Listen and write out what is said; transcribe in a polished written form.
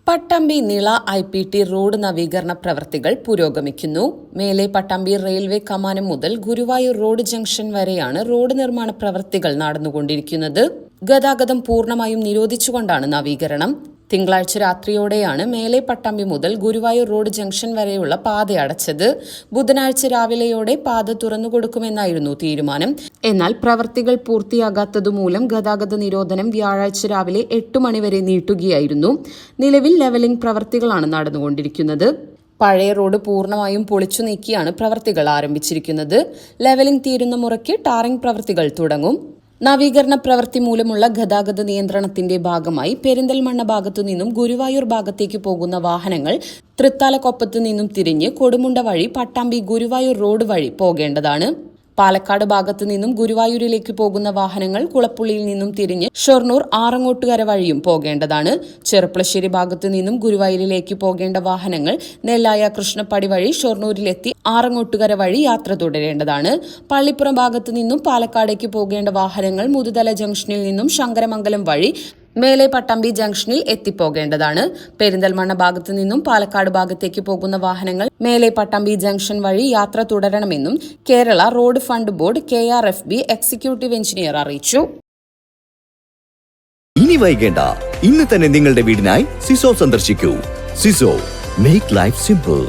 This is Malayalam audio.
പട്ടാമ്പി നിള IPT റോഡ് നവീകരണ പ്രവൃത്തികൾ പുരോഗമിക്കുന്നു. മേലെ പട്ടാമ്പി റെയിൽവേ കമാനം മുതൽ ഗുരുവായൂർ റോഡ് ജംഗ്ഷൻ വരെയാണ് റോഡ് നിർമ്മാണ പ്രവൃത്തികൾ നടന്നുകൊണ്ടിരിക്കുന്നത്. ഗതാഗതം പൂർണ്ണമായും നിരോധിച്ചുകൊണ്ടാണ് നവീകരണം. തിങ്കളാഴ്ച രാത്രിയോടെയാണ് മേലെ പട്ടാമ്പി മുതൽ ഗുരുവായൂർ റോഡ് ജംഗ്ഷൻ വരെയുള്ള പാത അടച്ചത്. ബുധനാഴ്ച രാവിലെയോടെ പാത തുറന്നുകൊടുക്കുമെന്നായിരുന്നു തീരുമാനം. എന്നാൽ പ്രവർത്തികൾ പൂർത്തിയാകാത്തതുമൂലം ഗതാഗത നിരോധനം വ്യാഴാഴ്ച രാവിലെ 8 മണിവരെ നീട്ടുകയായിരുന്നു. നിലവിൽ ലെവലിംഗ് പ്രവർത്തികളാണ് നടന്നുകൊണ്ടിരിക്കുന്നത്. പഴയ റോഡ് പൂർണ്ണമായും പൊളിച്ചു നീക്കിയാണ് പ്രവർത്തികൾ ആരംഭിച്ചിരിക്കുന്നത്. ലെവലിംഗ് തീരുന്ന മുറയ്ക്ക് ടാറിംഗ് പ്രവർത്തികൾ തുടങ്ങും. നവീകരണ പ്രവൃത്തി മൂലമുള്ള ഗതാഗത നിയന്ത്രണത്തിന്റെ ഭാഗമായി പെരിന്തൽമണ്ണ ഭാഗത്തു നിന്നും ഗുരുവായൂർ ഭാഗത്തേക്ക് പോകുന്ന വാഹനങ്ങൾ തൃത്താലക്കൊപ്പത്തു നിന്നും തിരിഞ്ഞ് കൊടുമുണ്ട വഴി പട്ടാമ്പി ഗുരുവായൂർ റോഡ് വഴി പോകേണ്ടതാണ്. പാലക്കാട് ഭാഗത്തു നിന്നും ഗുരുവായൂരിലേക്ക് പോകുന്ന വാഹനങ്ങൾ കുളപ്പുള്ളിയിൽ നിന്നും തിരിഞ്ഞ് ഷൊർണൂർ ആറങ്ങോട്ടുകര വഴിയും പോകേണ്ടതാണ്. ചെറുപ്പളശ്ശേരി ഭാഗത്തു നിന്നും ഗുരുവായൂരിലേക്ക് പോകേണ്ട വാഹനങ്ങൾ നെല്ലായ കൃഷ്ണപ്പടി വഴി ഷൊർണൂരിലെത്തി ആറങ്ങോട്ടുകര വഴി യാത്ര തുടരേണ്ടതാണ്. പള്ളിപ്പുറം ഭാഗത്തു നിന്നും പാലക്കാടേക്ക് പോകേണ്ട വാഹനങ്ങൾ മുതുതല ജംഗ്ഷനിൽ നിന്നും ശങ്കരമംഗലം വഴി മേലെ പട്ടാമ്പി ജംഗ്ഷനിൽ എത്തിപ്പോകേണ്ടതാണ്. പെരിന്തൽമണ്ണ ഭാഗത്തു നിന്നും പാലക്കാട് ഭാഗത്തേക്ക് പോകുന്ന വാഹനങ്ങൾ മേലെ പട്ടാമ്പി ജംഗ്ഷൻ വഴി യാത്ര തുടരണമെന്നും Kerala road fund board KRFB executive engineer അറിയിച്ചു. ഇനി വൈകേണ്ട, ഇന്ന് തന്നെ നിങ്ങളുടെ വീടിനായി സിസോ സന്ദർശിക്കൂ. സിസോ, മേക്ക് ലൈഫ് സിമ്പിൾ.